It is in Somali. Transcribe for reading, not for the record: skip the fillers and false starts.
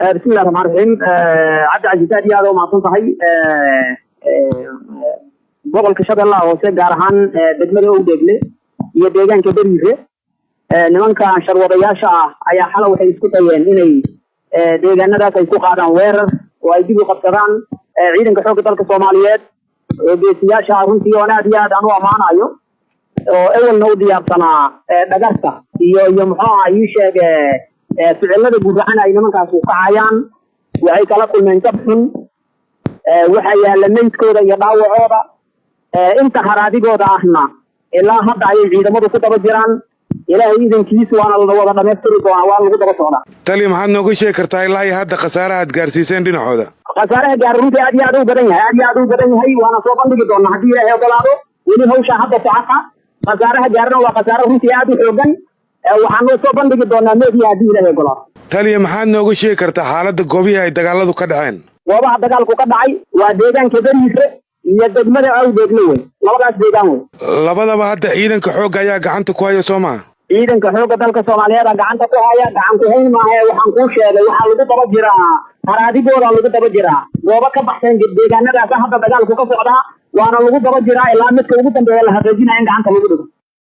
بسم الله الرحمن الرحيم. عبد العزيز aad iyo aad u mahadsan tahay. gobolka Shabeellaha hoose gaar ahaan degmada Owdeegle iyo deegaanka Bariire nimanka sharwadayaasha ah ayaa xalay waxay isku dayeen inay deegaanadaas ay ku qaadaan weerar oo ay dib u qabsadaan ciidanka xoogga dalka Soomaaliyeed oo geesiyaasha runtii oo aad iyo aad aan u amaanayo oo awalna u diyaarsanaa dhagarta iyo muxuu ahaa sheegay ficilada gudahan ay nimankaas u kacayaan waxay kala kulmeen jabxun waxa yaala meydkooda iyo dhaawacooda inta haraadigooda ahna ilaa hadda ay ciidamadu ku daba jiraan ilaahay idankiisa waana la wada dhameystiri doonaa waa lagu daba socdaa. tali maxaad nooga sheegi kartaa ilaa hadda khasaaraha aad gaarsiiseen dhinacooda? khasaaraha gaaruntii aad iyo aad u badan yahay waana soo bandhigi doonaa haddii ilaahay ogolaado weli hawsha hadda socota khasaaraha gaarna waa khasaaro runtii aad u xoogan waxaan soo bandhigi doonaa meediya haddii ilaahay ogolaado. taliya maxaad nooga sheegi kartaa xaaladda goobihii ay dagaaladu ka dhaceen? goobaha dagaalku ka dhacay waa deegaanka Bariire iyo degmada Owdeegle wey labadaas deegaan wey. labadaba hadda ciidanka xoogga ayaa gacanta ku haya Soomaa? ciidanka xoogga dalka Soomaaliyeed gacanta ku haya gacan ku hayn maahe waxaan kuu sheegay waxa lagu daba jiraa haraadigooda lagu daba jiraa goobo ka baxsan deegaanadaas hadda dagaalku ka socdaa waana lagu daba jiraa ilaa midka ugu dambeeya la hagaajinayo in gacanta lagu dhigo.